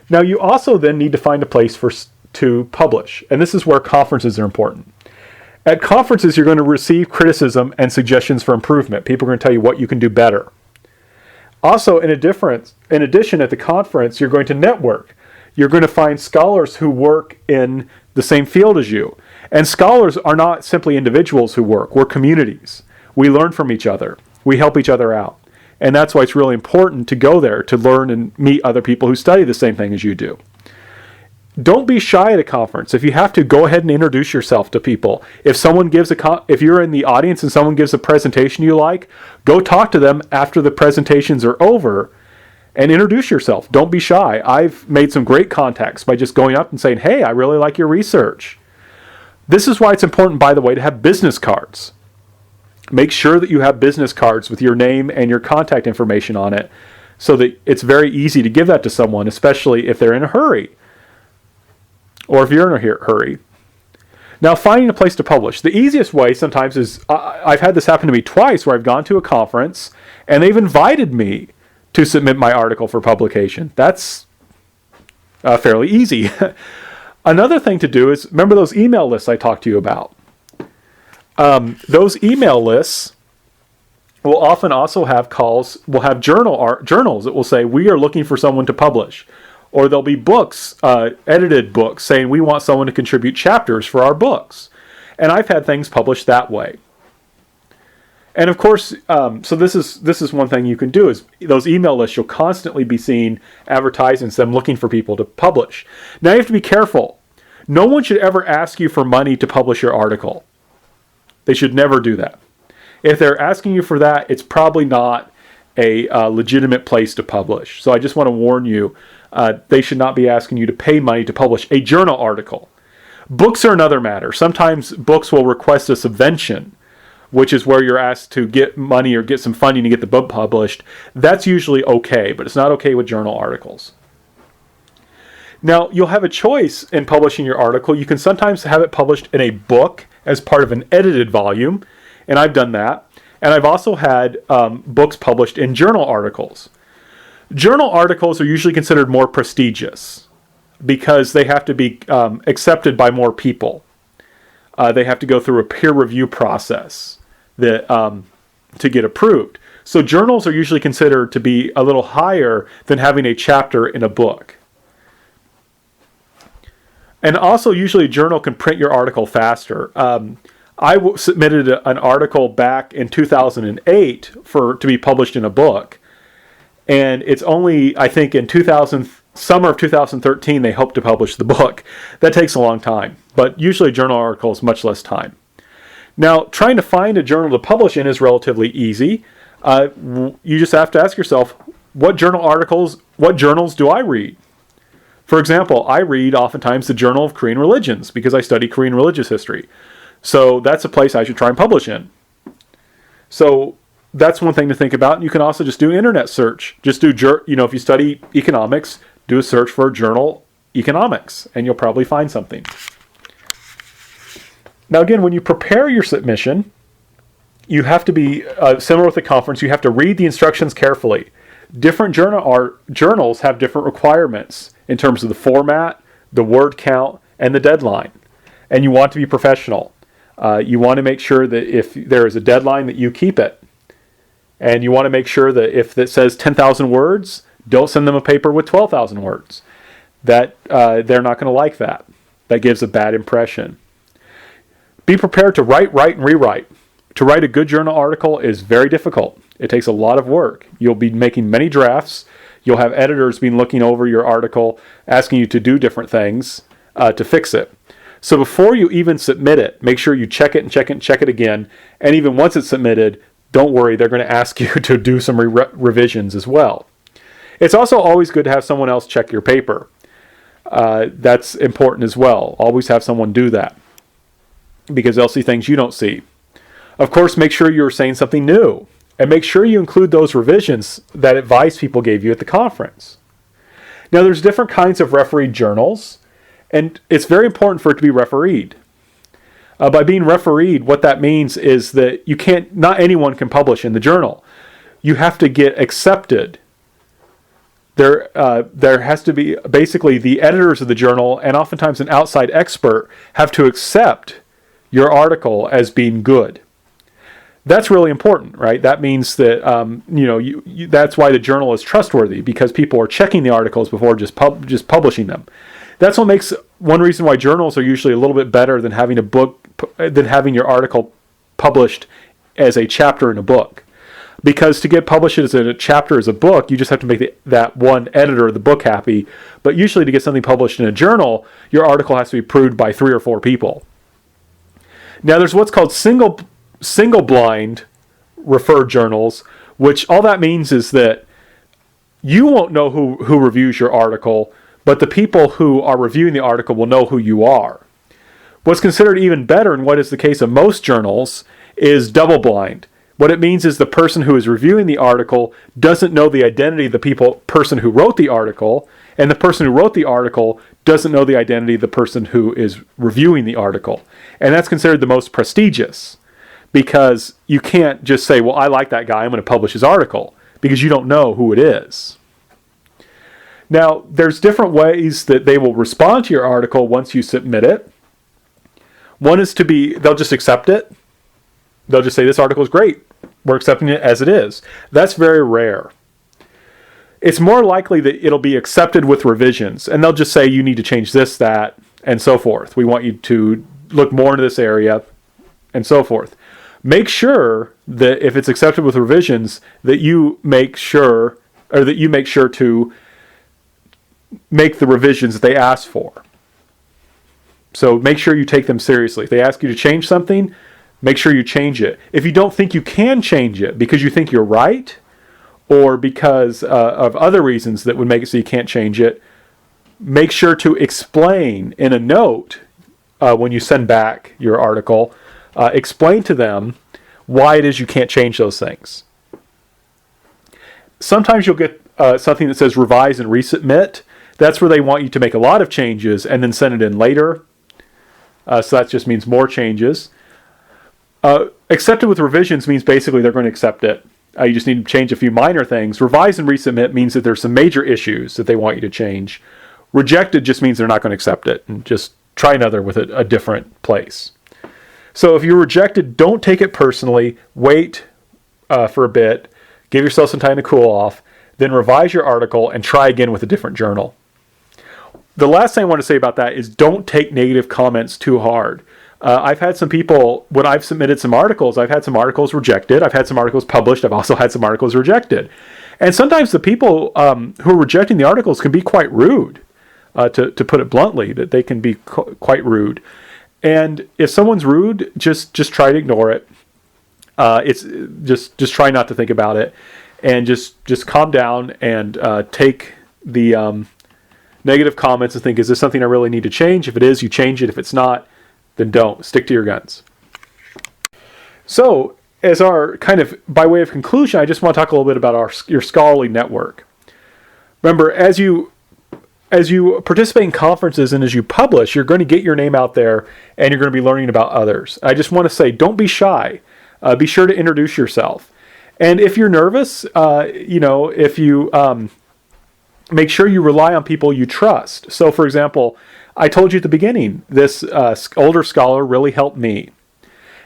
Now, you also then need to find a place to publish, and this is where conferences are important. At conferences, you're going to receive criticism and suggestions for improvement. People are going to tell you what you can do better. Also, in addition, at the conference, you're going to network. You're going to find scholars who work in the same field as you. And scholars are not simply individuals who work. We're communities. We learn from each other. We help each other out. And that's why it's really important to go there to learn and meet other people who study the same thing as you do. Don't be shy at a conference. If you have to, go ahead and introduce yourself to people. If you're in the audience and someone gives a presentation you like, go talk to them after the presentations are over and introduce yourself. Don't be shy. I've made some great contacts by just going up and saying, hey, I really like your research. This is why it's important, by the way, to have business cards. Make sure that you have business cards with your name and your contact information on it so that it's very easy to give that to someone, especially if they're in a hurry. Or if you're in a hurry. Now, finding a place to publish. The easiest way sometimes is, I've had this happen to me twice where I've gone to a conference and they've invited me to submit my article for publication. That's fairly easy. Another thing to do is, remember those email lists I talked to you about? Those email lists will often also have journals that will say, we are looking for someone to publish. Or there'll be books, edited books, saying we want someone to contribute chapters for our books. And I've had things published that way. And of course, so this is one thing you can do, is those email lists, you'll constantly be seeing advertisements, them looking for people to publish. Now you have to be careful. No one should ever ask you for money to publish your article. They should never do that. If they're asking you for that, it's probably not a legitimate place to publish. So I just want to warn you, they should not be asking you to pay money to publish a journal article. Books are another matter. Sometimes books will request a subvention, which is where you're asked to get money or get some funding to get the book published. That's usually okay, but it's not okay with journal articles. Now, you'll have a choice in publishing your article. You can sometimes have it published in a book as part of an edited volume, and I've done that. And I've also had books published in journal articles. Journal articles are usually considered more prestigious because they have to be accepted by more people. They have to go through a peer review process to get approved. So journals are usually considered to be a little higher than having a chapter in a book. And also, usually a journal can print your article faster. I submitted an article back in 2008 to be published in a book. And it's only, I think, in summer of 2013, they hope to publish the book. That takes a long time. But usually a journal article is much less time. Now, trying to find a journal to publish in is relatively easy. You just have to ask yourself, what journals do I read? For example, I read oftentimes the Journal of Korean Religions because I study Korean religious history. So that's a place I should try and publish in. So that's one thing to think about. You can also just do internet search. Just do, if you study economics, do a search for journal economics, and you'll probably find something. Now again, when you prepare your submission, you have to be similar with the conference. You have to read the instructions carefully. Different journals have different requirements in terms of the format, the word count, and the deadline. And you want to be professional. You want to make sure that if there is a deadline that you keep it. And you want to make sure that if it says 10,000 words, don't send them a paper with 12,000 words. That they're not going to like that. That gives a bad impression. Be prepared to write, and rewrite. To write a good journal article is very difficult. It takes a lot of work. You'll be making many drafts. You'll have editors being looking over your article, asking you to do different things to fix it. So before you even submit it, make sure you check it and check it and check it again. And even once it's submitted, don't worry, they're going to ask you to do some revisions as well. It's also always good to have someone else check your paper. That's important as well. Always have someone do that because they'll see things you don't see. Of course, make sure you're saying something new. And make sure you include those revisions that advice people gave you at the conference. Now, there's different kinds of refereed journals, and it's very important for it to be refereed. By being refereed, what that means is that not anyone can publish in the journal. You have to get accepted there has to be basically the editors of the journal and oftentimes an outside expert have to accept your article as being good. That's really important, right? That means that that's why the journal is trustworthy, because people are checking the articles before just publishing them. That's what makes one reason why journals are usually a little bit better than having having your article published as a chapter in a book. Because to get published as a chapter as a book, you just have to make that one editor of the book happy. But usually to get something published in a journal, your article has to be approved by 3 or 4 people. Now there's what's called single blind referred journals, which all that means is that you won't know who reviews your article, but the people who are reviewing the article will know who you are. What's considered even better, and what is the case of most journals, is double blind. What it means is the person who is reviewing the article doesn't know the identity of the person who wrote the article, and the person who wrote the article doesn't know the identity of the person who is reviewing the article. And that's considered the most prestigious, because you can't just say, well, I like that guy, I'm going to publish his article, because you don't know who it is. Now, there's different ways that they will respond to your article once you submit it. One is they'll just accept it. They'll just say, this article is great. We're accepting it as it is. That's very rare. It's more likely that it'll be accepted with revisions, and they'll just say, you need to change this, that, and so forth. We want you to look more into this area, and so forth. Make sure that if it's accepted with revisions, that you make sure to make the revisions that they ask for. So make sure you take them seriously. If they ask you to change something, make sure you change it. If you don't think you can change it because you think you're right, or because of other reasons that would make it so you can't change it, make sure to explain in a note when you send back your article, explain to them why it is you can't change those things. Sometimes you'll get something that says revise and resubmit. That's where they want you to make a lot of changes and then send it in later. So that just means more changes. Accepted with revisions means basically they're going to accept it. You just need to change a few minor things. Revise and resubmit means that there's some major issues that they want you to change. Rejected just means they're not going to accept it, and just try another with a different place. So if you're rejected, don't take it personally. Wait for a bit. Give yourself some time to cool off. Then revise your article and try again with a different journal. The last thing I want to say about that is don't take negative comments too hard. I've had some people, when I've submitted some articles, I've had some articles rejected. I've had some articles published. I've also had some articles rejected. And sometimes the people who are rejecting the articles can be quite rude, to put it bluntly, that they can be quite rude. And if someone's rude, just try to ignore it. It's just try not to think about it, and just calm down and take the negative comments and think, is this something I really need to change? If it is, you change it. If it's not, then don't. Stick to your guns. So, as our kind of by way of conclusion, I just want to talk a little bit about your scholarly network. Remember, as you participate in conferences and as you publish, you're going to get your name out there, and you're going to be learning about others. I just want to say, don't be shy. Be sure to introduce yourself. And if you're nervous, if you make sure you rely on people you trust. So, for example, I told you at the beginning, this older scholar really helped me.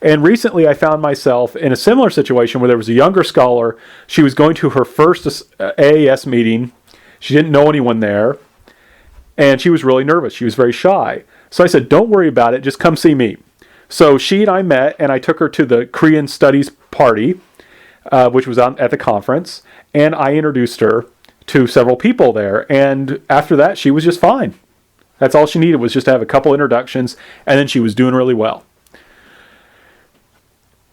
And recently I found myself in a similar situation where there was a younger scholar. She was going to her first AAS meeting. She didn't know anyone there. And she was really nervous. She was very shy. So I said, don't worry about it. Just come see me. So she and I met, and I took her to the Korean Studies party, which was at the conference. And I introduced her to several people there. And after that, she was just fine. That's all she needed, was just to have a couple introductions, and then she was doing really well.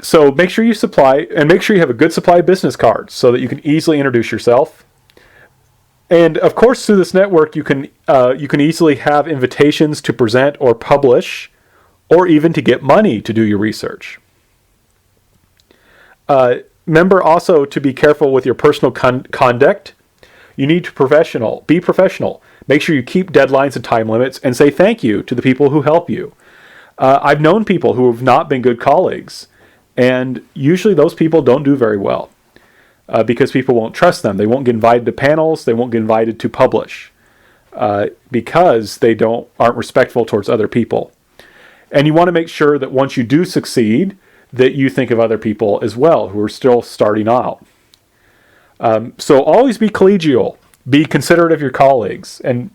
So make sure you have a good supply of business cards so that you can easily introduce yourself. And of course, through this network, you can easily have invitations to present or publish, or even to get money to do your research. Remember also to be careful with your personal conduct. You need to be professional. Make sure you keep deadlines and time limits, and say thank you to the people who help you. I've known people who have not been good colleagues, and usually those people don't do very well. because people won't trust them. They won't get invited to panels. They won't get invited to publish because they aren't respectful towards other people. And you want to make sure that once you do succeed, that you think of other people as well who are still starting out. So always be collegial. Be considerate of your colleagues. And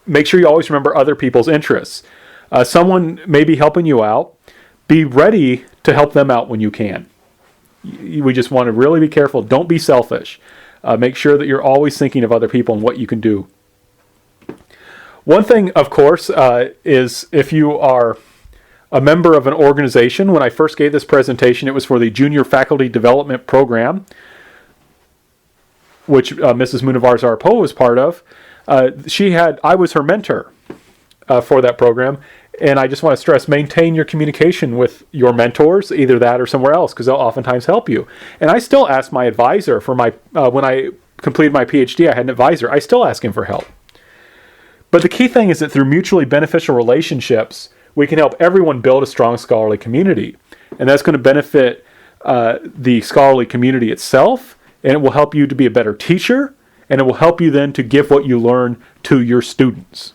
make sure you always remember other people's interests. Someone may be helping you out. Be ready to help them out when you can. We just want to really be careful. Don't be selfish. Make sure that you're always thinking of other people and what you can do. One thing, of course, is if you are a member of an organization. When I first gave this presentation, it was for the Junior Faculty Development Program, which Mrs. Munavar-Zarpo was part of. I was her mentor for that program. And I just want to stress, maintain your communication with your mentors, either that or somewhere else, because they'll oftentimes help you. And I still ask my advisor for when I completed my PhD, I had an advisor. I still ask him for help. But the key thing is that through mutually beneficial relationships, we can help everyone build a strong scholarly community. And that's going to benefit the scholarly community itself, and it will help you to be a better teacher, and it will help you then to give what you learn to your students.